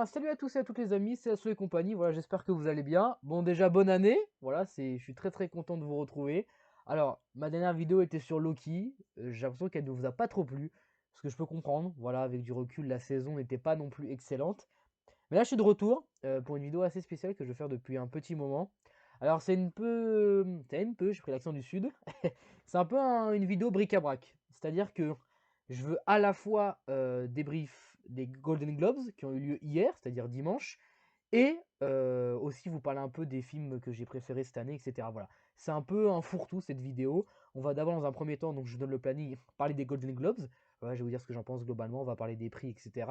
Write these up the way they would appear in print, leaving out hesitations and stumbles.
Salut à tous et à toutes les amis, c'est Asso et compagnie, voilà, j'espère que vous allez bien. Bon déjà bonne année, voilà, je suis très content de vous retrouver. Alors, ma dernière vidéo était sur Loki, j'ai l'impression qu'elle ne vous a pas trop plu, ce que je peux comprendre, voilà, avec du recul, la saison n'était pas non plus excellente. Mais là je suis de retour pour une vidéo assez spéciale que je vais faire depuis un petit moment. Alors j'ai pris l'accent du sud, c'est un peu une vidéo bric-à-brac, c'est-à-dire que je veux à la fois débrief des Golden Globes qui ont eu lieu hier, c'est-à-dire dimanche, et aussi vous parler un peu des films que j'ai préférés cette année, etc. Voilà, c'est un peu un fourre-tout cette vidéo. On va d'abord dans un premier temps, donc je vous donne le planning, parler des Golden Globes. Voilà, je vais vous dire ce que j'en pense globalement, on va parler des prix, etc.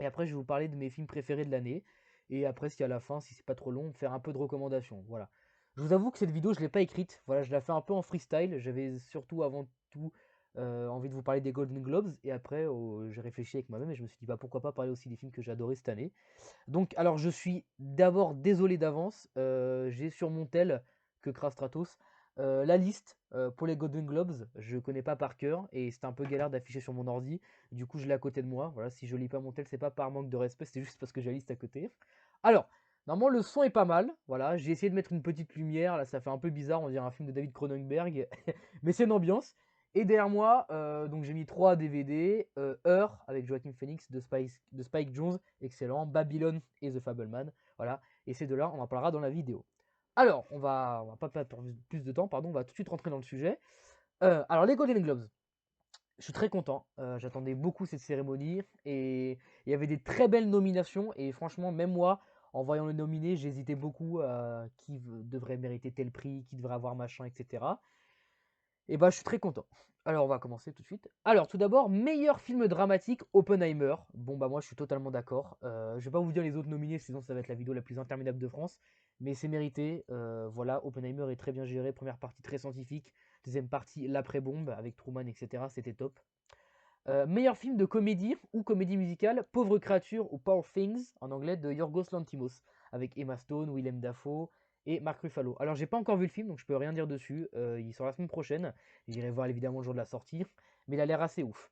Et après, je vais vous parler de mes films préférés de l'année. Et après, si à la fin, si c'est pas trop long, faire un peu de recommandations. Voilà. Je vous avoue que cette vidéo, je l'ai pas écrite. Voilà, je la fais un peu en freestyle. J'avais surtout, avant tout, envie de vous parler des Golden Globes. Et après, j'ai réfléchi avec moi-même et je me suis dit, bah pourquoi pas parler aussi des films que j'ai adorés cette année. Donc, alors, je suis d'abord désolé d'avance. J'ai sur mon tel, que crasse Stratos, la liste pour les Golden Globes. Je connais pas par cœur et c'était un peu galère d'afficher sur mon ordi. Du coup, je l'ai à côté de moi. Voilà, si je lis pas mon tel, c'est pas par manque de respect, c'est juste parce que j'ai la liste à côté. Alors, normalement, le son est pas mal. Voilà, j'ai essayé de mettre une petite lumière. Là, ça fait un peu bizarre, on dirait un film de David Cronenberg, mais c'est une ambiance. Et derrière moi, donc j'ai mis 3 DVD, Her avec Joaquin Phoenix de Spike Jonze, excellent, Babylon et The Fableman, voilà, et ces deux-là, on en parlera dans la vidéo. Alors, on va pas perdre plus de temps, pardon, on va tout de suite rentrer dans le sujet. Alors, les Golden Globes, je suis très content, j'attendais beaucoup cette cérémonie, et il y avait des très belles nominations, et franchement, même moi, en voyant les nominés, j'hésitais beaucoup à devrait mériter tel prix, qui devrait avoir machin, etc. Et bah, je suis très content. Alors, on va commencer tout de suite. Alors, tout d'abord, meilleur film dramatique, Oppenheimer. Bon, bah, moi, je suis totalement d'accord. Je vais pas vous dire les autres nominés, sinon ça va être la vidéo la plus interminable de France. Mais c'est mérité. Voilà, Oppenheimer est très bien géré. Première partie très scientifique. Deuxième partie, l'après-bombe, avec Truman, etc. C'était top. Meilleur film de comédie ou comédie musicale, Pauvre créature ou Poor Things, en anglais, de Yorgos Lanthimos, avec Emma Stone, Willem Dafoe et Mark Ruffalo. Alors, j'ai pas encore vu le film, donc je peux rien dire dessus. Il sort la semaine prochaine. J'irai voir évidemment le jour de la sortie, mais il a l'air assez ouf.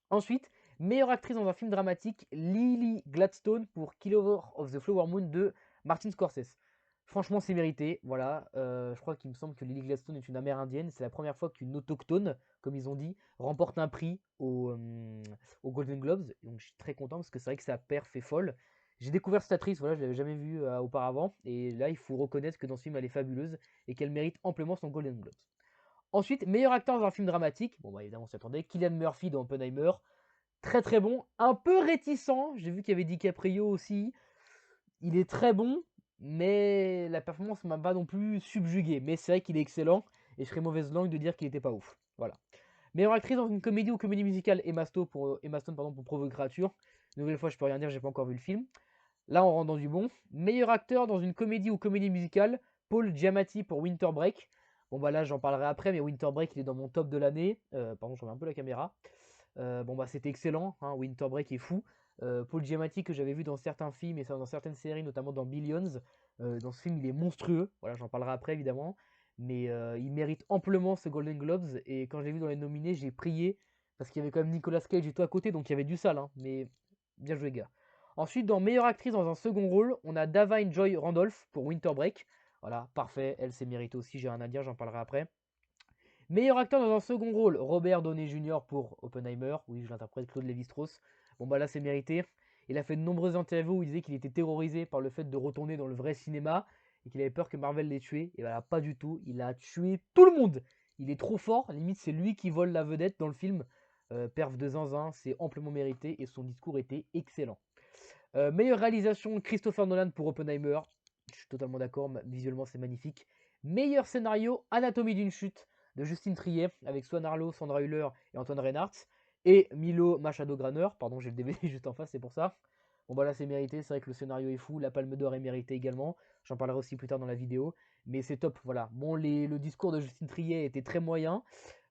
Ensuite, meilleure actrice dans un film dramatique, Lily Gladstone pour Killer of the Flower Moon de Martin Scorsese. Franchement, c'est mérité. Voilà, je crois qu'il me semble que Lily Gladstone est une Amérindienne. C'est la première fois qu'une autochtone, comme ils ont dit, remporte un prix au Golden Globes. Donc, je suis très content parce que c'est vrai que sa perf est folle. J'ai découvert cette actrice, voilà, je l'avais jamais vue auparavant. Et là, il faut reconnaître que dans ce film, elle est fabuleuse et qu'elle mérite amplement son Golden Globes. Ensuite, meilleur acteur dans un film dramatique. Bon, bah évidemment, on s'y attendait. Cillian Murphy dans Oppenheimer. Très bon. Un peu réticent. J'ai vu qu'il y avait DiCaprio aussi. Il est très bon, mais la performance m'a pas non plus subjugué. Mais c'est vrai qu'il est excellent. Et je serais mauvaise langue de dire qu'il était pas ouf. Voilà. Meilleure actrice dans une comédie ou comédie musicale, Emma Stone pour Pauvre créature. Nouvelle fois, je peux rien dire, j'ai pas encore vu le film. Là, on rentre dans du bon. Meilleur acteur dans une comédie ou comédie musicale, Paul Giamatti pour Winter Break. Bon, bah là, j'en parlerai après, mais Winter Break, il est dans mon top de l'année. Pardon, je remets un peu la caméra. Bon, bah c'était excellent, hein, Winter Break est fou. Paul Giamatti, que j'avais vu dans certains films et dans certaines séries, notamment dans Billions. Dans ce film, il est monstrueux. Voilà, j'en parlerai après, évidemment. Mais il mérite amplement ce Golden Globes. Et quand je l'ai vu dans les nominés, j'ai prié. Parce qu'il y avait quand même Nicolas Cage et tout à côté, donc il y avait du sale. Hein, mais bien joué, gars. Ensuite, dans meilleure actrice dans un second rôle, on a Da'Vine Joy Randolph pour Winter Break. Voilà, parfait, elle s'est méritée aussi, j'ai rien à dire, j'en parlerai après. Meilleur acteur dans un second rôle, Robert Downey Jr. pour Oppenheimer. Oui, je l'interprète Claude Lévi-Strauss. Bon, bah là, c'est mérité. Il a fait de nombreuses interviews où il disait qu'il était terrorisé par le fait de retourner dans le vrai cinéma et qu'il avait peur que Marvel l'ait tué. Et voilà, pas du tout. Il a tué tout le monde. Il est trop fort. Limite, c'est lui qui vole la vedette dans le film. Perf de zinzin, c'est amplement mérité et son discours était excellent. Meilleure réalisation, Christopher Nolan pour Oppenheimer. Je suis totalement d'accord, visuellement c'est magnifique. Meilleur scénario, Anatomie d'une chute de Justine Triet avec Swan Arlo, Sandra Hüller et Antoine Reinhardt. Et Milo Machado Graner, pardon, j'ai le DVD juste en face, c'est pour ça. Bon bah là c'est mérité, c'est vrai que le scénario est fou, la Palme d'Or est méritée également. J'en parlerai aussi plus tard dans la vidéo. Mais c'est top, voilà. Bon, le discours de Justine Triet était très moyen.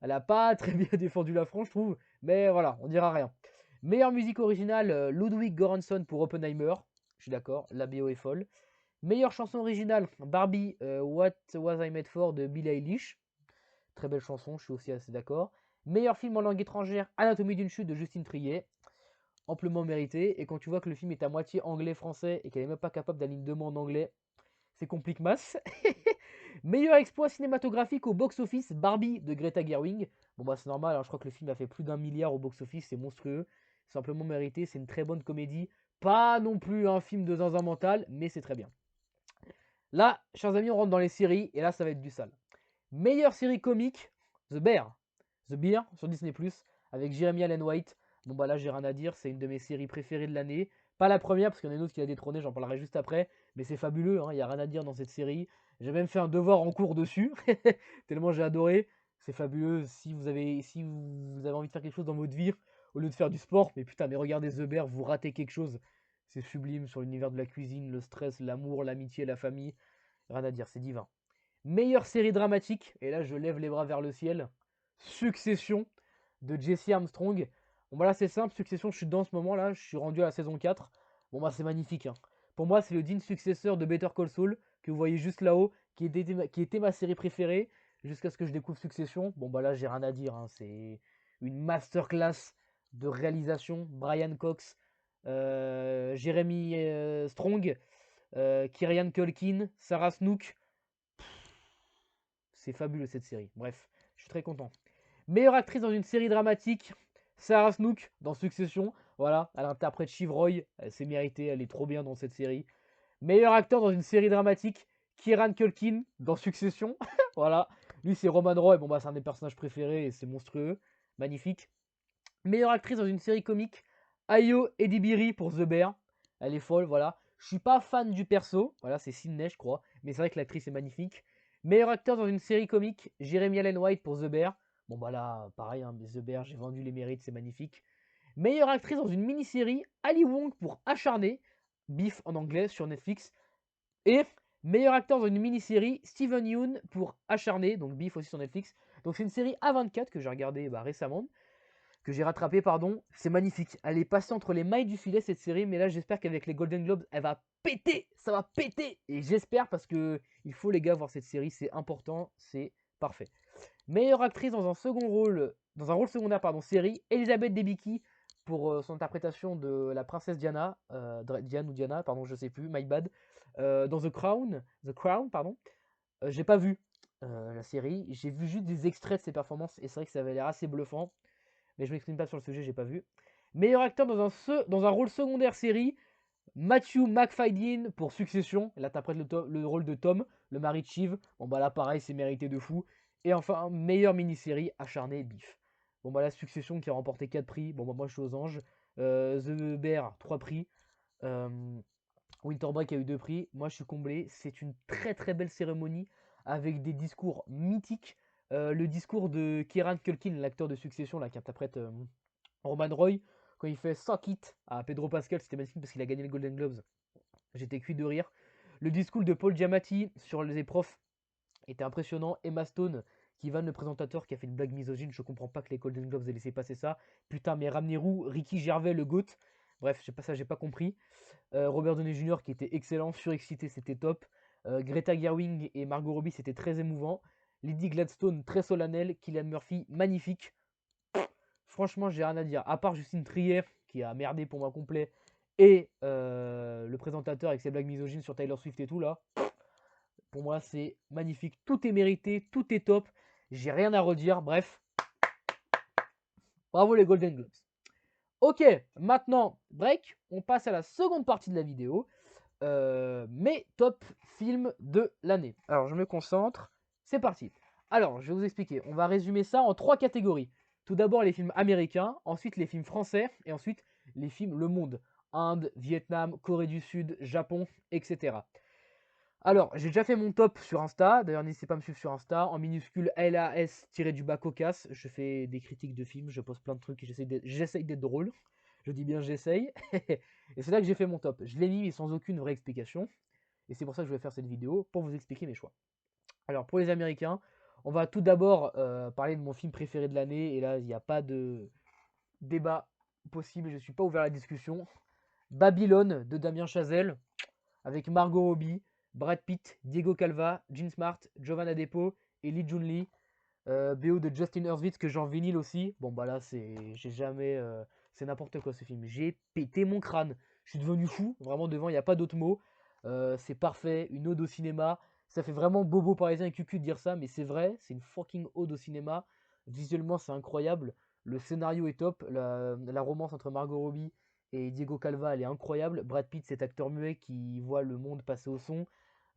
Elle a pas très bien défendu la France, je trouve. Mais voilà, on dira rien. Meilleure musique originale, Ludwig Göransson pour Oppenheimer. Je suis d'accord, la BO est folle. Meilleure chanson originale, Barbie, What Was I Made For de Billie Eilish. Très belle chanson, je suis aussi assez d'accord. Meilleur film en langue étrangère, Anatomie d'une chute de Justine Triet. amplement mérité. Et quand tu vois que le film est à moitié anglais-français et qu'elle est même pas capable d'aligner deux mots en anglais, c'est complique masse. Meilleur exploit cinématographique au box-office, Barbie de Greta Gerwig. Bon bah c'est normal, hein, je crois que le film a fait plus d'1 milliard au box-office, c'est monstrueux. C'est simplement mérité, c'est une très bonne comédie. Pas non plus un film de zinzin mental, mais c'est très bien. Là, chers amis, on rentre dans les séries, et là ça va être du sale. Meilleure série comique, The Bear. The Bear sur Disney+, avec Jeremy Allen White. Bon bah là j'ai rien à dire, c'est une de mes séries préférées de l'année. Pas la première, parce qu'il y en a une autre qui l'a détrônée, j'en parlerai juste après. Mais c'est fabuleux, il n'y a rien à dire dans cette série. J'ai même fait un devoir en cours dessus, tellement j'ai adoré. C'est fabuleux, si vous avez envie de faire quelque chose dans votre vie, au lieu de faire du sport, mais putain, mais regardez The Bear, vous ratez quelque chose. C'est sublime sur l'univers de la cuisine, le stress, l'amour, l'amitié, la famille. Rien à dire, c'est divin. Meilleure série dramatique, et là je lève les bras vers le ciel, Succession de Jesse Armstrong. Bon bah là c'est simple, Succession, je suis dedans en ce moment là, je suis rendu à la saison 4. Bon bah c'est magnifique, hein. Pour moi c'est le digne successeur de Better Call Saul, que vous voyez juste là-haut, qui était ma série préférée, jusqu'à ce que je découvre Succession. Bon bah là j'ai rien à dire, hein. C'est une masterclass de réalisation. Brian Cox, Jeremy Strong, Kieran Culkin, Sarah Snook. C'est fabuleux cette série. Bref, je suis très content. Meilleure actrice dans une série dramatique, Sarah Snook dans Succession. Voilà, elle interprète Shiv Roy. Elle s'est méritée, elle est trop bien dans cette série. Meilleur acteur dans une série dramatique, Kieran Culkin dans Succession. Voilà, lui c'est Roman Roy. Bon bah c'est un des personnages préférés et c'est monstrueux, magnifique. Meilleure actrice dans une série comique, Ayo Edibiri pour The Bear. Elle est folle, voilà. Je suis pas fan du perso, voilà, c'est Sydney, je crois, mais c'est vrai que l'actrice est magnifique. Meilleur acteur dans une série comique, Jeremy Allen White pour The Bear. Bon bah là, pareil, hein, mais The Bear, j'ai vendu les mérites, c'est magnifique. Meilleure actrice dans une mini-série, Ali Wong pour Acharné, Beef en anglais sur Netflix. Et meilleur acteur dans une mini-série, Steven Yeun pour Acharné, donc Beef aussi sur Netflix. Donc c'est une série A24 que j'ai regardée récemment, que j'ai rattrapé, pardon. C'est magnifique. Elle est passée entre les mailles du filet cette série, mais là j'espère qu'avec les Golden Globes, elle va péter, ça va péter. Et j'espère parce que il faut les gars voir cette série, c'est important, c'est parfait. Meilleure actrice dans un second rôle, dans un rôle secondaire, pardon, série, Elisabeth Debicki pour son interprétation de la princesse Diana, Diane ou Diana, pardon, je sais plus, my bad, dans The Crown, pardon. J'ai pas vu la série, j'ai vu juste des extraits de ses performances et c'est vrai que ça avait l'air assez bluffant, mais je m'exprime pas sur le sujet, j'ai pas vu. Meilleur acteur dans un rôle secondaire série, Matthew McFadyen pour Succession. Il interprète le rôle de Tom, le mari de Shiv. Bon bah là pareil, c'est mérité de fou. Et enfin, meilleure mini-série, Acharné Beef. Bon bah la Succession qui a remporté 4 prix. Bon bah moi je suis aux anges. The Bear, 3 prix. Euh, Winter Break a eu 2 prix. Moi je suis comblé. C'est une très très belle cérémonie avec des discours mythiques. Le discours de Kieran Culkin, l'acteur de Succession là, qui interprète Roman Roy, quand il fait Suck It à Pedro Pascal, c'était magnifique parce qu'il a gagné le Golden Globes. J'étais cuit de rire. Le discours de Paul Giamatti sur les profs était impressionnant. Emma Stone, qui vanne le présentateur, qui a fait une blague misogyne. Je comprends pas que les Golden Globes aient laissé passer ça. Putain, mais ramenez-vous Ricky Gervais, le GOAT. Bref, je sais pas ça, j'ai pas compris. Robert Downey Jr. qui était excellent, surexcité, c'était top. Greta Gerwig et Margot Robbie, c'était très émouvant. Lady Gladstone, très solennel. Cillian Murphy, magnifique. Franchement, j'ai rien à dire. À part Justine Trier, qui a merdé pour moi complet, et le présentateur avec ses blagues misogynes sur Taylor Swift et tout, là, pour moi, c'est magnifique. Tout est mérité, tout est top. J'ai rien à redire. Bref, bravo les Golden Globes. Ok, maintenant, break. On passe à la seconde partie de la vidéo. Mes top films de l'année. Alors, je me concentre. C'est parti. Alors, je vais vous expliquer. On va résumer ça en 3 catégories. Tout d'abord, les films américains, ensuite les films français, et ensuite les films Le Monde. Inde, Vietnam, Corée du Sud, Japon, etc. Alors, j'ai déjà fait mon top sur Insta. D'ailleurs, n'hésitez pas à me suivre sur Insta. En minuscule LAS-du-bas cocasse. Je fais des critiques de films, je pose plein de trucs et j'essaye d'être drôle. Je dis bien j'essaye. Et c'est là que j'ai fait mon top. Je l'ai mis mais sans aucune vraie explication. Et c'est pour ça que je vais faire cette vidéo, pour vous expliquer mes choix. Alors, pour les Américains, on va tout d'abord parler de mon film préféré de l'année. Et là, il n'y a pas de débat possible. Je ne suis pas ouvert à la discussion. Babylone de Damien Chazelle, avec Margot Robbie, Brad Pitt, Diego Calva, Jean Smart, Giovanna Depo et Lee Jun Lee. BO de Justin Hurwitz que j'ai en vinyle aussi. Bon bah là j'ai jamais C'est n'importe quoi ce film. J'ai pété mon crâne. Je suis devenu fou, vraiment devant, il n'y a pas d'autre mot. C'est parfait, une ode au cinéma. Ça fait vraiment bobo parisien et cucu de dire ça, mais c'est vrai, c'est une fucking ode au cinéma. Visuellement, c'est incroyable. Le scénario est top. La romance entre Margot Robbie et Diego Calva, elle est incroyable. Brad Pitt, cet acteur muet qui voit le monde passer au son.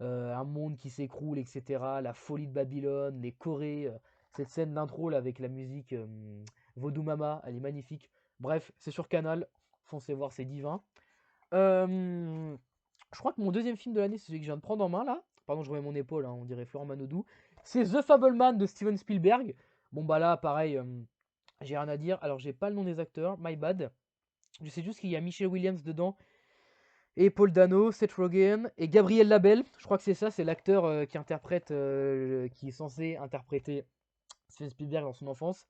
Un monde qui s'écroule, etc. La folie de Babylone, les chorés. Cette scène d'intro là, avec la musique Vaudou Mama, elle est magnifique. Bref, c'est sur Canal. Foncez voir, c'est divin. Euh, je crois que mon deuxième film de l'année, c'est celui que je viens de prendre en main là. Pardon, je remets mon épaule, hein, on dirait Florent Manodou. C'est The Fableman de Steven Spielberg. Bon bah là, pareil, j'ai rien à dire. Alors j'ai pas le nom des acteurs, my bad. Je sais juste qu'il y a Michelle Williams dedans et Paul Dano, Seth Rogen et Gabriel Labelle. Je crois que c'est ça, c'est l'acteur qui interprète, qui est censé interpréter Steven Spielberg dans son enfance.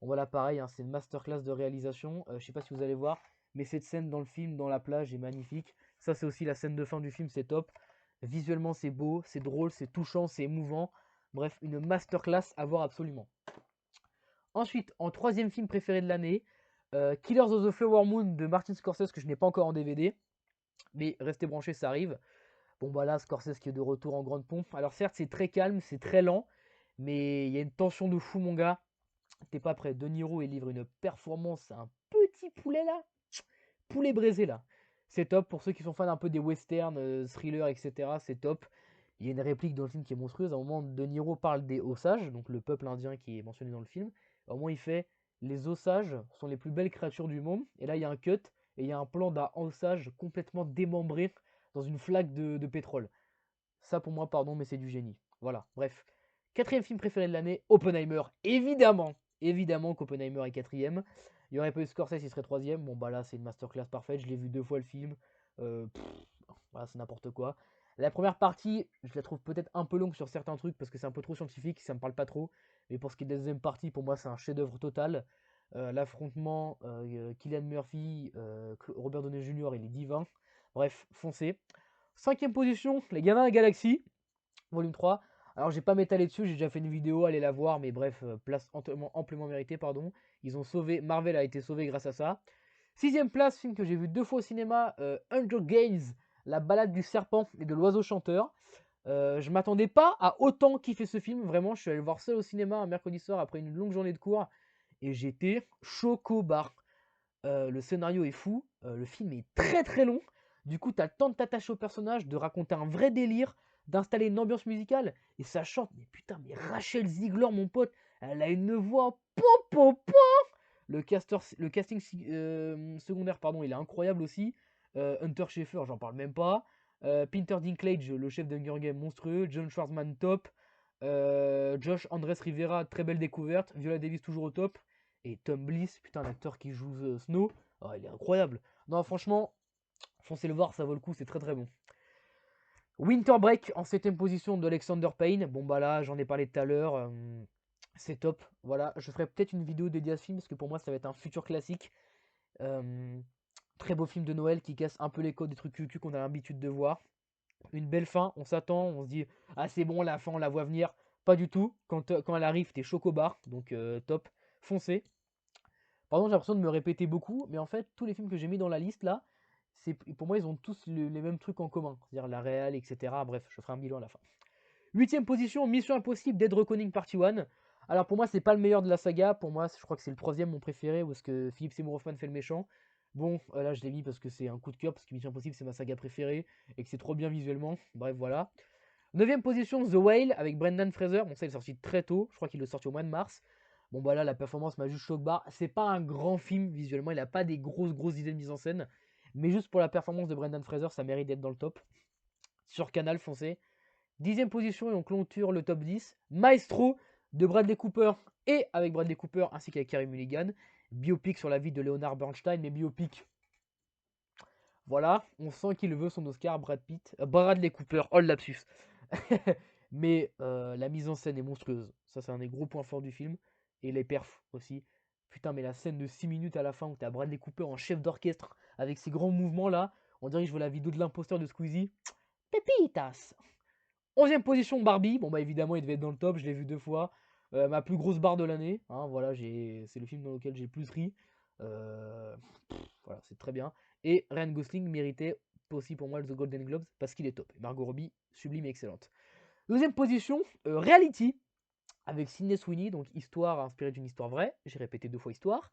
Bon voilà, pareil, hein, c'est une masterclass de réalisation. Je sais pas si vous allez voir, mais cette scène dans le film, dans la plage, est magnifique. Ça, c'est aussi la scène de fin du film, c'est top. Visuellement, c'est beau, c'est drôle, c'est touchant, c'est émouvant. Bref, une masterclass à voir absolument. Ensuite, en troisième film préféré de l'année, Killers of the Flower Moon de Martin Scorsese, que je n'ai pas encore en DVD. Mais restez branchés, ça arrive. Bon bah là, Scorsese qui est de retour en grande pompe. Alors certes, c'est très calme, c'est très lent, mais il y a une tension de fou, mon gars. T'es pas prêt. De Niro, il livre une performance, un petit poulet là. Poulet braisé là. C'est top pour ceux qui sont fans un peu des westerns, thrillers, etc. C'est top. Il y a une réplique dans le film qui est monstrueuse. À un moment, De Niro parle des Osages, donc le peuple indien qui est mentionné dans le film. À un moment, il fait les Osages sont les plus belles créatures du monde. Et là, il y a un cut et il y a un plan d'un Osage complètement démembré dans une flaque de pétrole. Ça, pour moi, pardon, mais c'est du génie. Voilà, bref. Quatrième film préféré de l'année, Oppenheimer. Évidemment, évidemment qu'Oppenheimer est quatrième. Il n'y aurait pas eu Scorsese, il serait troisième. Bon, bah là, c'est une masterclass parfaite. Je l'ai vu 2 fois le film. Pff, voilà, c'est n'importe quoi. La première partie, je la trouve peut-être un peu longue sur certains trucs parce que c'est un peu trop scientifique, ça me parle pas trop. Mais pour ce qui est de la deuxième partie, pour moi, c'est un chef-d'œuvre total. L'affrontement, Cillian Murphy, Robert Downey Jr., il est divin. Bref, foncez. Cinquième position, Les Gamins de la Galaxie, volume 3. Alors, j'ai pas m'étalé dessus, j'ai déjà fait une vidéo, allez la voir, mais bref, place amplement méritée, pardon. Ils ont sauvé, Marvel a été sauvé grâce à ça. Sixième place, film que j'ai vu 2 fois au cinéma, Hunger Games, La balade du serpent et de l'oiseau chanteur. Je m'attendais pas à autant kiffer ce film, vraiment, je suis allé le voir seul au cinéma un mercredi soir après une longue journée de cours, et j'étais chocobar. Le scénario est fou, le film est très très long. Du coup, tu as le temps de t'attacher au personnage, de raconter un vrai délire, d'installer une ambiance musicale. Et ça chante, mais putain, mais Rachel Ziegler, mon pote, elle a une voix po. Le casting secondaire, pardon, il est incroyable aussi. Hunter Schaeffer, j'en parle même pas. Peter Dinklage, le chef d'Hunger Games, monstrueux. John Schwartzman, top. Josh Andres Rivera, très belle découverte. Viola Davis, toujours au top. Et Tom Bliss, putain, l'acteur qui joue Snow, oh, il est incroyable. Non, franchement, foncez le voir, ça vaut le coup, c'est très très bon. Winter Break en 7ème position de Alexander Payne. Bon, bah là, j'en ai parlé tout à l'heure. C'est top. Voilà, je ferai peut-être une vidéo dédiée à ce film parce que pour moi, ça va être un futur classique. Euh, Très beau film de Noël qui casse un peu les codes des trucs cucu qu'on a l'habitude de voir. Une belle fin, on s'attend, on se dit ah c'est bon, la fin on la voit venir. Pas du tout. Quand elle arrive, t'es chocobar, donc top. Foncez. Pardon, j'ai l'impression de me répéter beaucoup, mais en fait, tous les films que j'ai mis dans la liste là, pour moi, ils ont tous les mêmes trucs en commun. C'est-à-dire la réal, etc. Bref, je ferai un bilan à la fin. 8ème position, Mission Impossible Dead Reckoning Partie 1. Alors pour moi, c'est pas le meilleur de la saga. Pour moi, je crois que c'est le troisième, mon préféré, où est-ce que Philippe Seymour Hoffman fait le méchant. Bon, là, je l'ai mis parce que c'est un coup de cœur, parce que Mission Impossible, c'est ma saga préférée, et que c'est trop bien visuellement. Bref, voilà. 9ème position, The Whale, avec Brendan Fraser. Bon, ça, il est sorti très tôt. Je crois qu'il est sorti au mois de mars. Bon, bah là, la performance m'a juste choc barre. C'est pas un grand film visuellement. Il a pas des grosses idées de mise en scène. Mais juste pour la performance de Brendan Fraser, ça mérite d'être dans le top. Sur Canal, foncé. 10ème position, et on clôture le top 10. Maestro de Bradley Cooper, et avec Bradley Cooper ainsi qu'avec Carey Mulligan. Biopic sur la vie de Leonard Bernstein, mais biopic. Voilà, on sent qu'il veut son Oscar, Bradley Cooper, oh le lapsus. Mais la mise en scène est monstrueuse. Ça, c'est un des gros points forts du film. Et les perfs aussi. Putain, mais la scène de 6 minutes à la fin où t'as Bradley Cooper en chef d'orchestre avec ses grands mouvements là, on dirait que je vois la vidéo de l'imposteur de Squeezie. Pépitas. 11ème position, Barbie. Bon, bah évidemment, il devait être dans le top. Je l'ai vu 2 fois. Ma plus grosse barre de l'année. Hein, voilà, c'est le film dans lequel j'ai le plus ri. Voilà, c'est très bien. Et Ryan Gosling méritait aussi pour moi le The Golden Globes parce qu'il est top. Margot Robbie, sublime et excellente. Deuxième position, Reality, avec Sydney Sweeney, donc histoire inspirée d'une histoire vraie. J'ai répété 2 fois histoire.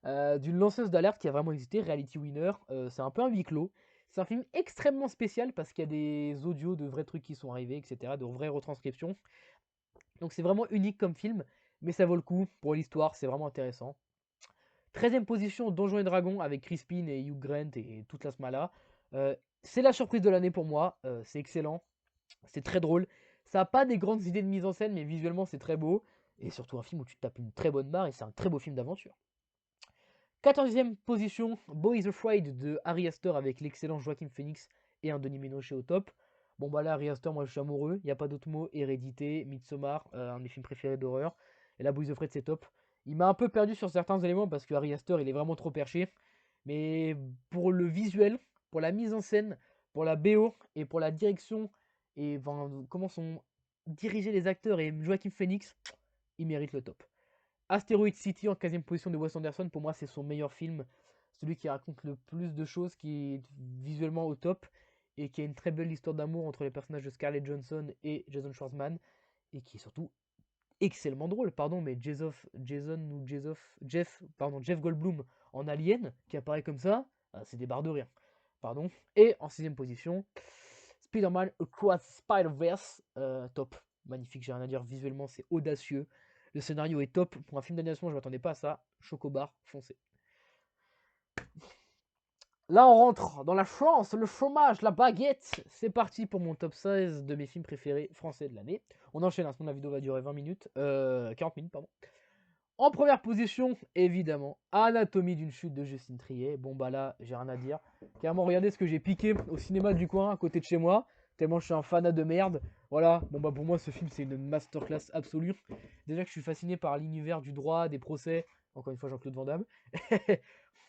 D'une lanceuse d'alerte qui a vraiment existé, Reality Winner. C'est un peu un huis clos. C'est un film extrêmement spécial parce qu'il y a des audios de vrais trucs qui sont arrivés, etc., de vraies retranscriptions. Donc c'est vraiment unique comme film, mais ça vaut le coup pour l'histoire, c'est vraiment intéressant. 13e position, Donjons et Dragons avec Chris Pine et Hugh Grant et toute la smala. C'est la surprise de l'année pour moi, c'est excellent, c'est très drôle. Ça n'a pas des grandes idées de mise en scène, mais visuellement c'est très beau. Et surtout un film où tu te tapes une très bonne barre et c'est un très beau film d'aventure. 14e position, Boys Afraid de Ari Aster avec l'excellent Joaquin Phoenix et un Denis Ménochet au top. Bon bah là, Ari Aster, moi je suis amoureux, il n'y a pas d'autre mot. Hérédité, Midsommar, un de mes films préférés d'horreur. Et là, Boys Afraid c'est top. Il m'a un peu perdu sur certains éléments parce que Ari Aster il est vraiment trop perché. Mais pour le visuel, pour la mise en scène, pour la BO et pour la direction et enfin, comment sont dirigés les acteurs et Joaquin Phoenix, il mérite le top. Asteroid City en 15e position de Wes Anderson, pour moi c'est son meilleur film, celui qui raconte le plus de choses, qui est visuellement au top et qui a une très belle histoire d'amour entre les personnages de Scarlett Johansson et Jason Schwartzman et qui est surtout excellemment drôle, pardon, mais Jeff Goldblum en Alien qui apparaît comme ça, c'est des barres de rire, pardon. Et en 6e position, Spider-Man Across Spider-Verse, top, magnifique, j'ai rien à dire, visuellement c'est audacieux. Le scénario est top. Pour un film d'animation, je ne m'attendais pas à ça. Chocobar, foncé. Là, on rentre dans la France, le fromage, la baguette. C'est parti pour mon top 16 de mes films préférés français de l'année. On enchaîne, sinon la vidéo va durer 20 minutes. 40 minutes, pardon. En première position, évidemment, Anatomie d'une chute de Justine Triet. Bon, bah là, j'ai rien à dire. Carrément, regardez ce que j'ai piqué au cinéma du coin, à côté de chez moi. Tellement je suis un fanat de merde. Voilà, bon, bah pour moi, ce film, c'est une masterclass absolue. Déjà que je suis fasciné par l'univers du droit, des procès. Encore une fois, Jean-Claude Van Damme.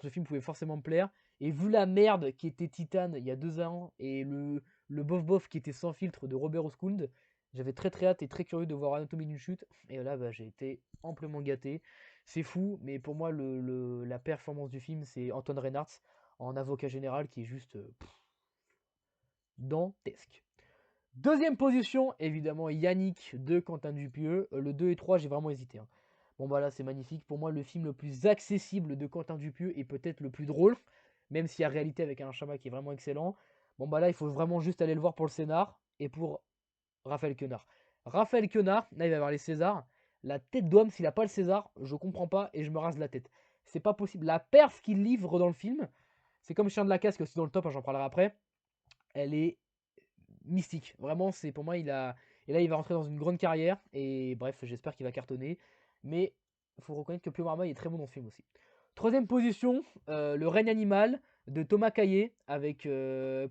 Ce film pouvait forcément me plaire. Et vu la merde qui était Titane il y a 2 ans et le bof-bof qui était sans filtre de Robert Oskund, j'avais très très hâte et très curieux de voir Anatomie d'une chute. Et là, bah, j'ai été amplement gâté. C'est fou, mais pour moi, la performance du film, c'est Antoine Reinhardt en avocat général qui est juste dantesque. Deuxième position, évidemment, Yannick de Quentin Dupieux. Le 2 et 3, j'ai vraiment hésité, hein. Bon, bah là, c'est magnifique. Pour moi, le film le plus accessible de Quentin Dupieux et peut-être le plus drôle, même s'il y a réalité avec un Chama qui est vraiment excellent. Bon, bah là, il faut vraiment juste aller le voir pour le scénar et pour Raphaël Quenard. Raphaël Quenard, là, il va avoir les Césars. La tête d'homme, s'il n'a pas le César, je comprends pas et je me rase la tête. C'est pas possible. La perf qu'il livre dans le film, c'est comme Chien de la Casse, qui est aussi dans le top, hein, j'en parlerai après. Elle est mystique. Vraiment, c'est pour moi, il a. Et là, il va rentrer dans une grande carrière. Et bref, j'espère qu'il va cartonner. Mais il faut reconnaître que Pio Marmaille est très bon dans ce film aussi. Troisième position, Le règne animal de Thomas Caillet avec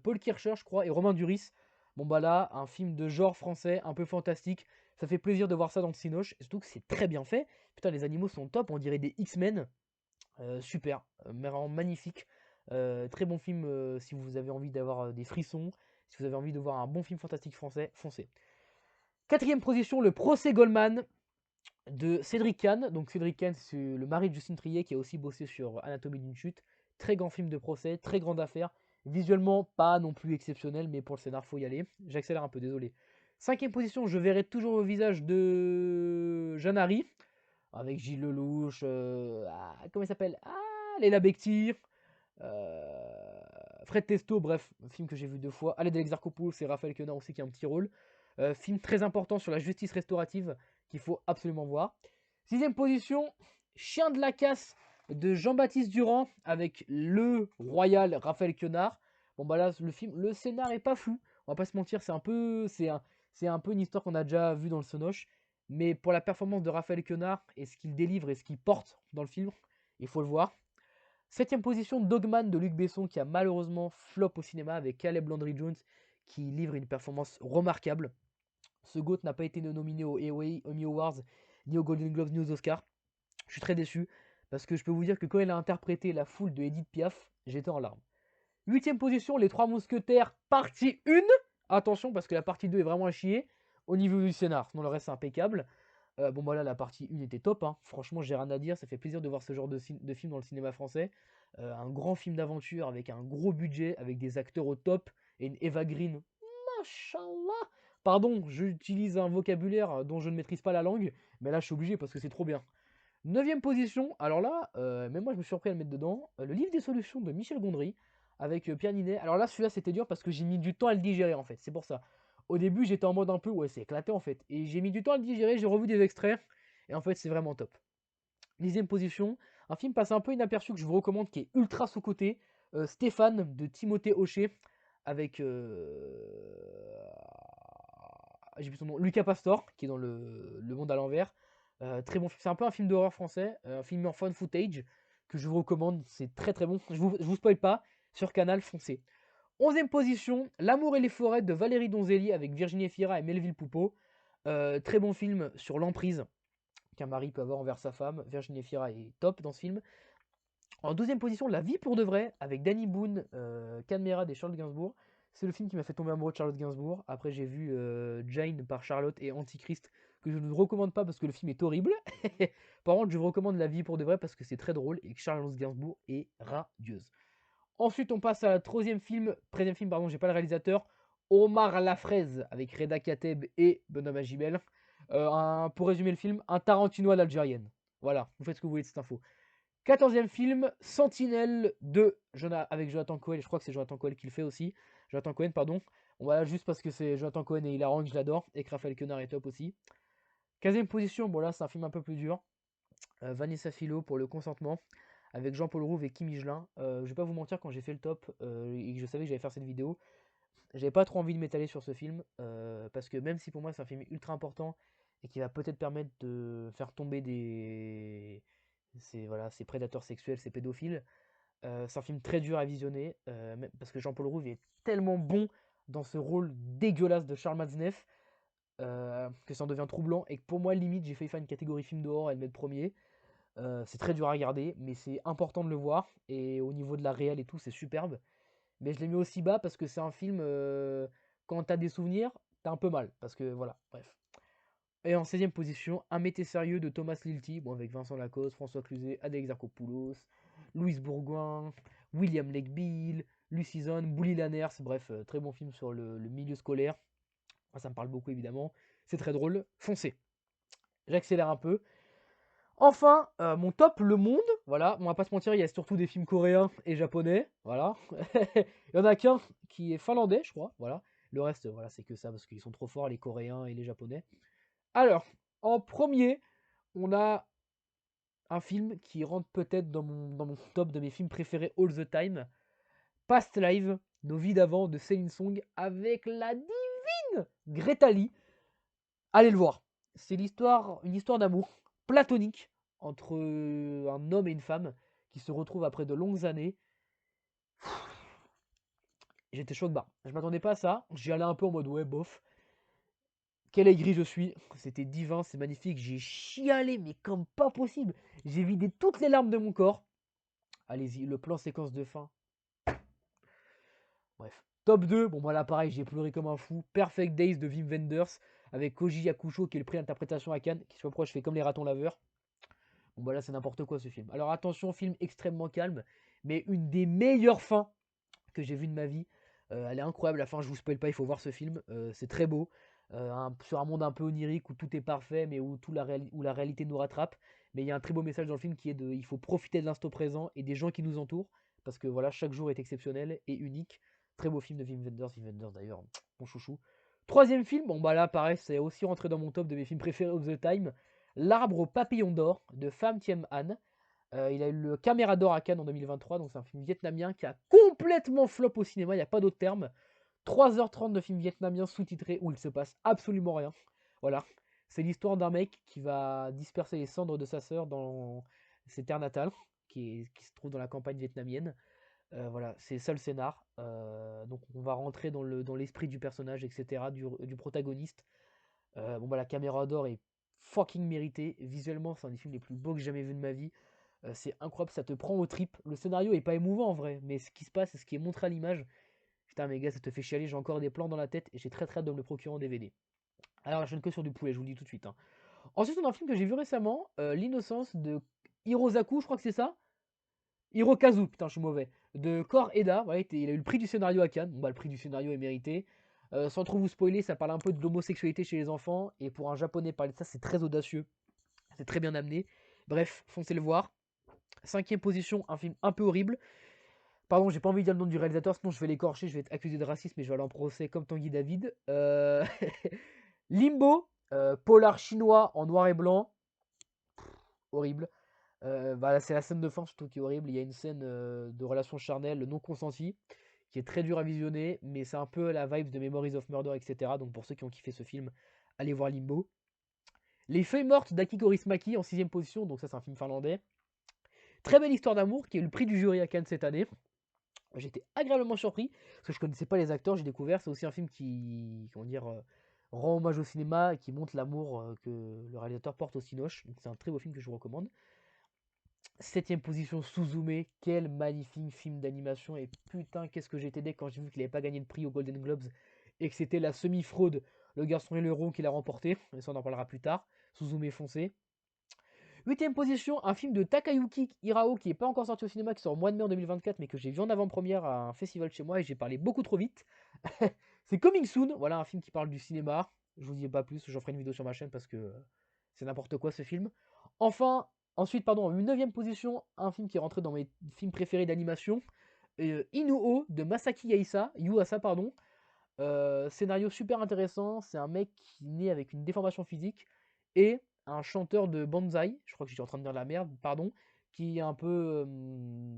Paul Kircher, je crois, et Romain Duris. Bon, bah là, un film de genre français, un peu fantastique. Ça fait plaisir de voir ça dans le Cinoche. Et surtout que c'est très bien fait. Putain, les animaux sont top, on dirait des X-Men. Super, vraiment magnifique. Très bon film si vous avez envie d'avoir des frissons. Si vous avez envie de voir un bon film fantastique français, foncez. Quatrième position, Le procès Goldman de Cédric Kahn. Donc Cédric Kahn, c'est le mari de Justine Triet qui a aussi bossé sur Anatomie d'une chute. Très grand film de procès, très grande affaire. Visuellement, pas non plus exceptionnel, mais pour le scénar, faut y aller. J'accélère un peu, désolé. Cinquième position, Je verrai toujours le visage de Jeanne Harry, avec Gilles Lelouch, comment il s'appelle, Léla Bectir, Fred Testo, bref, un film que j'ai vu 2 fois. Allez Exarchopoulos, c'est Raphaël Quenard aussi qui a un petit rôle. Film très important sur la justice restaurative qu'il faut absolument voir. Sixième position, Chien de la Casse de Jean-Baptiste Durand avec le royal Raphaël Quenard. Bon bah là le scénar est pas fou, on va pas se mentir, c'est un peu une histoire qu'on a déjà vue dans le Sonoche, mais pour la performance de Raphaël Quenard et ce qu'il délivre et ce qu'il porte dans le film, il faut le voir. Septième position, Dogman de Luc Besson qui a malheureusement flop au cinéma avec Caleb Landry Jones qui livre une performance remarquable. Ce GOAT n'a pas été nominé aux Emmy Awards, ni aux Golden Globes, ni aux Oscars. Je suis très déçu parce que je peux vous dire que quand il a interprété la foule de Edith Piaf, j'étais en larmes. Huitième position, Les Trois Mousquetaires, partie 1. Attention parce que la partie 2 est vraiment à chier au niveau du scénar, sinon le reste c'est impeccable. Bon, voilà, la partie 1 était top, hein. Franchement, j'ai rien à dire. Ça fait plaisir de voir ce genre de film dans le cinéma français. Un grand film d'aventure avec un gros budget, avec des acteurs au top et une Eva Green. Machallah. Pardon, j'utilise un vocabulaire dont je ne maîtrise pas la langue, mais là, je suis obligé parce que c'est trop bien. Neuvième position, alors là, même moi, je me suis surpris à le mettre dedans. Le livre des solutions de Michel Gondry avec Pierre Ninet. Alors là, celui-là, c'était dur parce que j'ai mis du temps à le digérer en fait. C'est pour ça. Au début, j'étais en mode un peu, ouais, c'est éclaté en fait. Et j'ai mis du temps à le digérer, j'ai revu des extraits. Et en fait, c'est vraiment top. Dixième position, un film passé un peu inaperçu que je vous recommande qui est ultra sous-coté. Stéphane de Timothée Hochet avec j'ai plus son nom, Lucas Pastor qui est dans le monde à l'envers. Très bon film. C'est un peu un film d'horreur français, un film en fun footage que je vous recommande. C'est très très bon. Je vous spoil pas. Sur Canal, foncez. 11e position, L'amour et les forêts de Valérie Donzelli avec Virginie Efira et Melville Poupeau. Très bon film sur l'emprise qu'un mari peut avoir envers sa femme. Virginie Efira est top dans ce film. En 12e position, La vie pour de vrai avec Danny Boone, Can Merad et Charlotte Gainsbourg. C'est le film qui m'a fait tomber amoureux de Charlotte Gainsbourg. Après, j'ai vu Jane par Charlotte et Antichrist que je ne vous recommande pas parce que le film est horrible. Par contre, je vous recommande La vie pour de vrai parce que c'est très drôle et que Charlotte Gainsbourg est radieuse. Ensuite, on passe à la 13e film, pardon, j'ai pas le réalisateur, Omar Lafraise avec Reda Kateb et Benoît Magimel. Pour résumer le film, un Tarantino à l'algérienne. Voilà, vous faites ce que vous voulez de cette info. 14e film, Sentinelle avec Jonathan Cohen, je crois que c'est Jonathan Cohen qui le fait aussi. Jonathan Cohen, pardon. Bon, voilà, juste parce que c'est Jonathan Cohen et hilarant que je l'adore, et que Raphaël Quenard est top aussi. 15e position, bon là c'est un film un peu plus dur. Vanessa Philo pour Le Consentement, avec Jean-Paul Rouve et Kim Michelin. Je vais pas vous mentir, quand j'ai fait le top et que je savais que j'allais faire cette vidéo, j'avais pas trop envie de m'étaler sur ce film, parce que même si pour moi c'est un film ultra important et qui va peut-être permettre de faire tomber ces prédateurs sexuels, ces pédophiles, c'est un film très dur à visionner, parce que Jean-Paul Rouve est tellement bon dans ce rôle dégueulasse de Charles Matzneff, que ça en devient troublant et que pour moi limite j'ai failli faire une catégorie film d'horreur et le mettre premier. C'est très dur à regarder, mais c'est important de le voir. Et au niveau de la réelle et tout, c'est superbe. Mais je l'ai mis aussi bas parce que c'est un film, quand t'as des souvenirs, t'as un peu mal. Parce que voilà, bref. Et en 16e position, Un métier sérieux de Thomas Lilti, bon, avec Vincent Lacoste, François Cluzet, Adèle Exarchopoulos, Louise Bourgoin, William Legbill, Lucy Zone, Bouli Lanners. Bref, très bon film sur le milieu scolaire. Moi, ça me parle beaucoup évidemment. C'est très drôle. Foncez. J'accélère un peu. Enfin, mon top, Le Monde. Voilà, on va pas se mentir, il y a surtout des films coréens et japonais. Voilà. Il y en a qu'un qui est finlandais, je crois. Voilà. Le reste, voilà, c'est que ça parce qu'ils sont trop forts, les Coréens et les Japonais. Alors, en premier, on a un film qui rentre peut-être dans mon top de mes films préférés all the time. Past Lives, Nos vies d'avant de Céline Song avec la divine Greta Lee. Allez le voir. C'est une histoire d'amour platonique entre un homme et une femme qui se retrouvent après de longues années. J'étais choc-barre. Je m'attendais pas à ça. J'y allais un peu en mode ouais, bof. Quel aigri je suis. C'était divin, c'est magnifique. J'ai chialé, mais comme pas possible. J'ai vidé toutes les larmes de mon corps. Allez-y, le plan séquence de fin. Bref. Top 2, bon voilà pareil, j'ai pleuré comme un fou. Perfect Days de Wim Wenders avec Koji Yakusho qui est le prix d'interprétation à Cannes. Qui se reproche, je fais comme les ratons laveurs. Bon bah là c'est n'importe quoi ce film. Alors attention, film extrêmement calme, mais une des meilleures fins que j'ai vues de ma vie. Elle est incroyable, la fin je vous spoil pas, il faut voir ce film. C'est très beau. Sur un monde un peu onirique où tout est parfait, mais où où la réalité nous rattrape. Mais il y a un très beau message dans le film qui est il faut profiter de l'instant présent et des gens qui nous entourent. Parce que voilà, chaque jour est exceptionnel et unique. Très beau film de Wim Wenders d'ailleurs, mon chouchou. Troisième film, bon bah là pareil, c'est aussi rentré dans mon top de mes films préférés of the time. L'arbre aux papillons d'or de Pham Thiem An. Il a eu le Caméra d'or à Cannes en 2023, donc c'est un film vietnamien qui a complètement flop au cinéma, il n'y a pas d'autre terme. 3h30 de film vietnamien sous-titré où il se passe absolument rien. Voilà. C'est l'histoire d'un mec qui va disperser les cendres de sa sœur dans ses terres natales, qui se trouve dans la campagne vietnamienne. Voilà, c'est ça le scénar. Donc on va rentrer dans l'esprit du personnage, etc., du protagoniste. Bon bah la Caméra d'or est fucking méritée. Visuellement, c'est un des films les plus beaux que j'ai jamais vu de ma vie. C'est incroyable, ça te prend aux tripes. Le scénario est pas émouvant en vrai, mais ce qui se passe, ce qui est montré à l'image, putain mes gars, ça te fait chialer. J'ai encore des plans dans la tête et j'ai très hâte de me le procurer en DVD. Alors je ne que sur du poulet, je vous le dis tout de suite, hein. Ensuite, on a un film que j'ai vu récemment, L'innocence de Hirozaku, je crois que c'est ça. Hirokazu, putain, je suis mauvais. De Kor Eda, voilà, il a eu le prix du scénario à Cannes. Bon, bah, le prix du scénario est mérité. Sans trop vous spoiler, ça parle un peu de l'homosexualité chez les enfants. Et pour un japonais parler de ça, c'est très audacieux. C'est très bien amené. Bref, foncez le voir. Cinquième position, un film un peu horrible. Pardon, j'ai pas envie de dire le nom du réalisateur, sinon je vais l'écorcher, je vais être accusé de racisme et je vais aller en procès comme Tanguy David. Limbo, polar chinois en noir et blanc. Horrible. Bah, c'est la scène de fin surtout qui est horrible. Il y a une scène de relation charnelle non consentie qui est très dure à visionner, mais c'est un peu la vibe de Memories of Murder, etc. Donc pour ceux qui ont kiffé ce film, allez voir Limbo. Les Feuilles mortes d'Aki Kaurismäki en sixième position, donc ça c'est un film finlandais. Très belle histoire d'amour qui est le prix du jury à Cannes cette année. J'étais agréablement surpris parce que je connaissais pas les acteurs, j'ai découvert. C'est aussi un film qui, comment dire, rend hommage au cinéma et qui montre l'amour que le réalisateur porte au cinoche. Donc c'est un très beau film que je vous recommande. Septième position, Suzume, quel magnifique film d'animation. Et putain, qu'est-ce que j'ai été deg quand j'ai vu qu'il n'avait pas gagné de prix aux Golden Globes et que c'était la semi-fraude, Le Garçon et le Héros, qui l'a remporté. Et ça, on en parlera plus tard. Suzume foncé. Huitième position, un film de Takayuki Hirao qui n'est pas encore sorti au cinéma, qui sort au mois de mai en 2024, mais que j'ai vu en avant-première à un festival chez moi et j'ai parlé beaucoup trop vite. C'est Coming Soon, voilà un film qui parle du cinéma. Je vous dis pas plus, j'en ferai une vidéo sur ma chaîne parce que c'est n'importe quoi ce film. Enfin, ensuite, pardon, en 9ème position, un film qui est rentré dans mes films préférés d'animation, Inuo de Masaki Yuasa, pardon. Scénario super intéressant, c'est un mec qui naît avec une déformation physique et un chanteur de bonsaï, je crois que j'étais en train de dire la merde, pardon, qui est un peu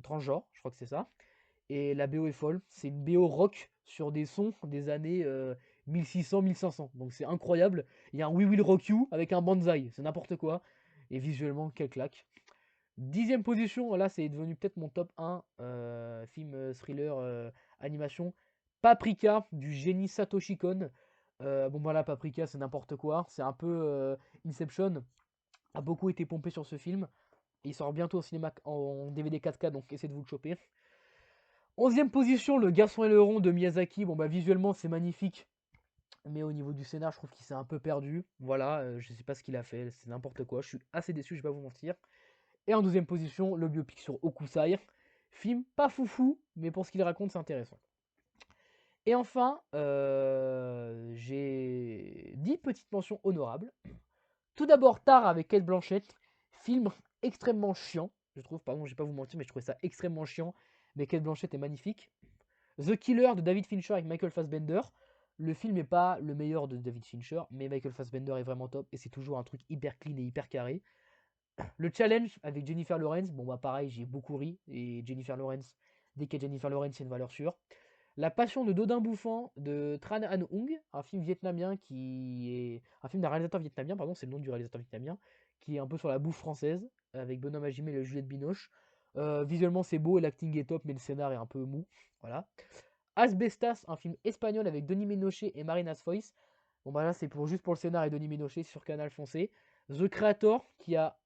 transgenre, je crois que c'est ça. Et la BO est folle, c'est une BO rock sur des sons des années 1600-1500, donc c'est incroyable. Il y a un We Will Rock You avec un bonsaï, c'est n'importe quoi. Et visuellement, quelle claque. Dixième position, là c'est devenu peut-être mon top 1 film thriller animation. Paprika du génie Satoshi Kon. Bon voilà, Paprika c'est n'importe quoi. C'est un peu Inception. A beaucoup été pompé sur ce film. Il sort bientôt au cinéma en DVD 4K, donc essayez de vous le choper. Onzième position, Le Garçon et le Rond de Miyazaki. Bon bah visuellement c'est magnifique. Mais au niveau du scénar, je trouve qu'il s'est un peu perdu. Voilà, je sais pas ce qu'il a fait, c'est n'importe quoi. Je suis assez déçu, je vais pas vous mentir. Et en deuxième position, le biopic sur Okusai. Film pas foufou, mais pour ce qu'il raconte, c'est intéressant. Et enfin, j'ai 10 petites mentions honorables. Tout d'abord, Tar avec Kate Blanchett. Film extrêmement chiant, je trouve. Pardon, je vais pas vous mentir, mais je trouvais ça extrêmement chiant. Mais Kate Blanchett est magnifique. The Killer de David Fincher avec Michael Fassbender. Le film n'est pas le meilleur de David Fincher, mais Michael Fassbender est vraiment top et c'est toujours un truc hyper clean et hyper carré. Le challenge avec Jennifer Lawrence, bon bah pareil, j'ai beaucoup ri. Et Jennifer Lawrence, dès qu'il y a Jennifer Lawrence, c'est une valeur sûre. La passion de Dodin Bouffant de Tran Anh Hung, un film vietnamien qui est. Un film d'un réalisateur vietnamien, pardon, c'est le nom du réalisateur vietnamien, qui est un peu sur la bouffe française, avec Benoît Magimel et Juliette Binoche. Visuellement c'est beau et l'acting est top, mais le scénar est un peu mou. Voilà. Asbestas, un film espagnol avec Denis Ménochet et Marina Foïs. Bon bah là c'est juste pour le scénar et Denis Ménochet sur Canal foncé. The Creator, qui a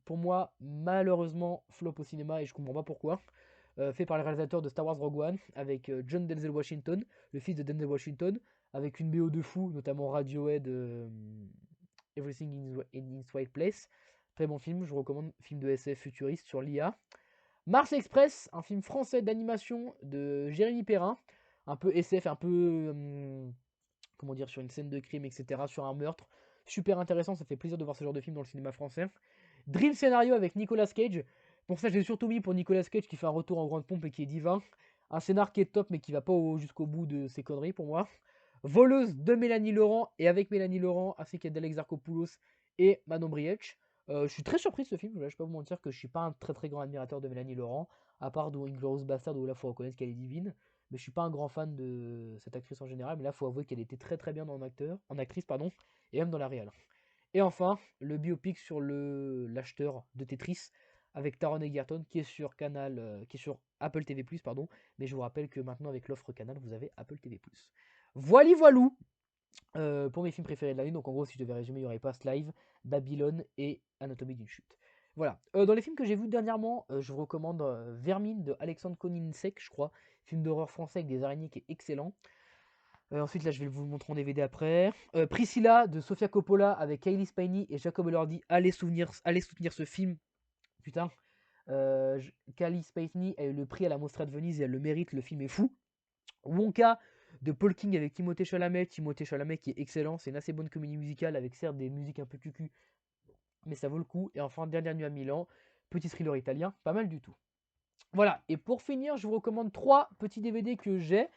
pour moi, malheureusement, flop au cinéma et je comprends pas pourquoi. Fait par le réalisateur de Star Wars Rogue One avec John Denzel Washington, le fils de Denzel Washington, avec une BO de fou, notamment Radiohead, Everything in its Right Place. Très bon film, je vous recommande, film de SF futuriste sur l'IA. Mars Express, un film français d'animation de Jérémy Perrin, un peu SF, un peu, comment dire, sur une scène de crime, etc., sur un meurtre. Super intéressant, ça fait plaisir de voir ce genre de film dans le cinéma français. Dream Scénario avec Nicolas Cage. Pour ça, j'ai surtout mis pour Nicolas Cage qui fait un retour en grande pompe et qui est divin. Un scénar qui est top mais qui va pas jusqu'au bout de ses conneries pour moi. Voleuse de Mélanie Laurent et avec Mélanie Laurent ainsi qu'Adèle Exarchopoulos et Manon Briech. Je suis très surpris de ce film, je vais pas vous mentir que je suis pas un très très grand admirateur de Mélanie Laurent, à part dans Inglourious Bastard où là faut reconnaître qu'elle est divine, mais je suis pas un grand fan de cette actrice en général, mais là faut avouer qu'elle était très très bien en actrice pardon, et même dans la réelle. Et enfin, le biopic sur l'acheteur de Tetris avec Taron Egerton qui est sur qui est sur Apple TV+, pardon. Mais je vous rappelle que maintenant avec l'offre Canal, vous avez Apple TV+. Voili voilou pour mes films préférés de l'année. Donc en gros, si je devais résumer, il y aurait Past Live, Babylone et Anatomie d'une chute. Voilà. Dans les films que j'ai vus dernièrement, je vous recommande Vermine de Alexandre Konintsek, je crois. Film d'horreur français avec des araignées qui est excellent. Ensuite, là, je vais vous le montrer en DVD après. Priscilla de Sofia Coppola avec Kaylee Spaeny et Jacob Elordi. Allez soutenir ce film. Putain. Kaylee Spaeny a eu le prix à la Mostra de Venise et elle le mérite. Le film est fou. Wonka de Paul King avec Timothée Chalamet. Timothée Chalamet qui est excellent. C'est une assez bonne comédie musicale avec certes des musiques un peu cucu, mais ça vaut le coup. Et enfin, Dernière nuit à Milan. Petit thriller italien. Pas mal du tout. Voilà. Et pour finir, je vous recommande 3 petits DVD que j'ai.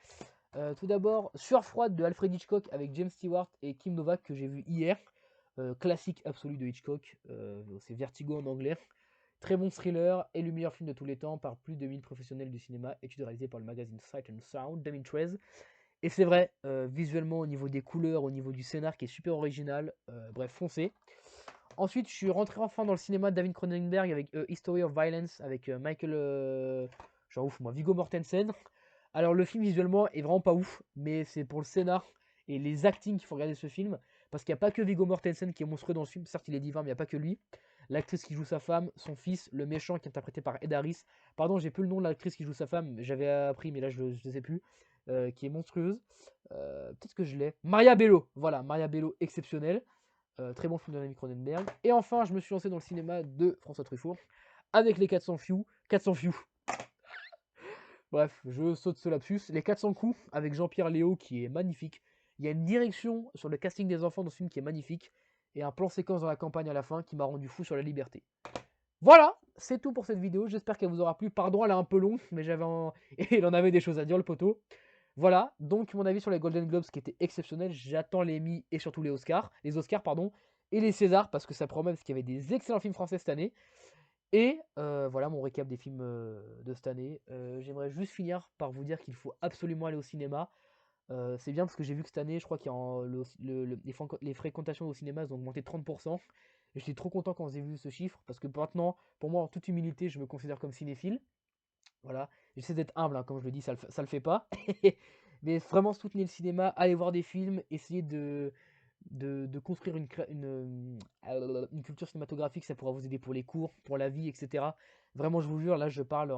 Tout d'abord, Sueur froide de Alfred Hitchcock avec James Stewart et Kim Novak que j'ai vu hier. Classique absolu de Hitchcock. C'est Vertigo en anglais. Très bon thriller et le meilleur film de tous les temps par plus de 1000 professionnels du cinéma, étude réalisée par le magazine Sight and Sound 2013. Et c'est vrai, visuellement, au niveau des couleurs, au niveau du scénar qui est super original, bref, foncez. Ensuite, je suis rentré enfin dans le cinéma de David Cronenberg avec History of Violence avec Michael, genre ouf moi, Viggo Mortensen. Alors le film visuellement est vraiment pas ouf, mais c'est pour le scénar et les acting qu'il faut regarder ce film, parce qu'il n'y a pas que Viggo Mortensen qui est monstrueux dans ce film, certes il est divin, mais il n'y a pas que lui. L'actrice qui joue sa femme, son fils, le méchant qui est interprété par Ed Harris. Pardon, j'ai plus le nom de l'actrice qui joue sa femme, j'avais appris, mais là je ne sais plus. Qui est monstrueuse. Peut-être que je l'ai. Maria Bello, voilà, Maria Bello exceptionnelle. Très bon film de David Cronenberg. Et enfin, je me suis lancé dans le cinéma de François Truffaut avec les 400 Few. 400 Few. Bref, je saute ce lapsus. Les 400 coups avec Jean-Pierre Léo qui est magnifique. Il y a une direction sur le casting des enfants dans ce film qui est magnifique. Et un plan séquence dans la campagne à la fin qui m'a rendu fou sur la liberté. Voilà, c'est tout pour cette vidéo. J'espère qu'elle vous aura plu. Pardon, elle est un peu longue, mais et il en avait des choses à dire, le poteau. Voilà, donc mon avis sur les Golden Globes qui était exceptionnel. J'attends les Emmy et surtout les Oscars, pardon, et les Césars parce que ça promet parce qu'il y avait des excellents films français cette année. Et voilà mon récap des films de cette année. J'aimerais juste finir par vous dire qu'il faut absolument aller au cinéma. C'est bien parce que j'ai vu que cette année, je crois qu'il y a les fréquentations au cinéma ont augmenté de 30%. Et j'étais trop content quand j'ai vu ce chiffre parce que maintenant, pour moi, en toute humilité, je me considère comme cinéphile. Voilà, j'essaie d'être humble, hein, comme je le dis, ça le fait pas. Mais vraiment soutenir le cinéma, aller voir des films, essayer de construire une culture cinématographique, ça pourra vous aider pour les cours, pour la vie, etc. Vraiment, je vous jure, là je parle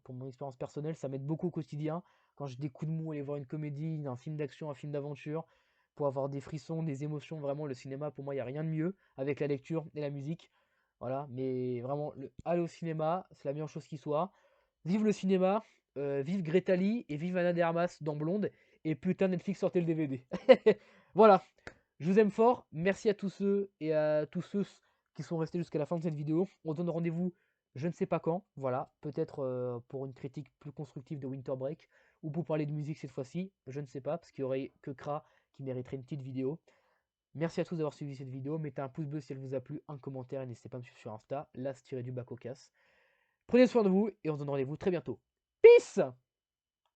pour mon expérience personnelle, ça m'aide beaucoup au quotidien. Quand j'ai des coups de mou, aller voir une comédie, un film d'action, un film d'aventure, pour avoir des frissons, des émotions, vraiment le cinéma, pour moi, il n'y a rien de mieux avec la lecture et la musique. Voilà, mais vraiment, aller au cinéma, c'est la meilleure chose qui soit. Vive le cinéma, vive Greta Lee et vive Anna de Armas dans Blonde. Et putain, Netflix sortez le DVD. Voilà, je vous aime fort. Merci à tous ceux et à tous ceux qui sont restés jusqu'à la fin de cette vidéo. On se donne rendez-vous je ne sais pas quand. Voilà, peut-être pour une critique plus constructive de Winter Break ou pour parler de musique cette fois-ci. Je ne sais pas, parce qu'il y aurait que Kra qui mériterait une petite vidéo. Merci à tous d'avoir suivi cette vidéo. Mettez un pouce bleu si elle vous a plu, un commentaire et n'hésitez pas à me suivre sur Insta, las-du-bac au casse. Prenez soin de vous et on se donne rendez-vous très bientôt. Peace!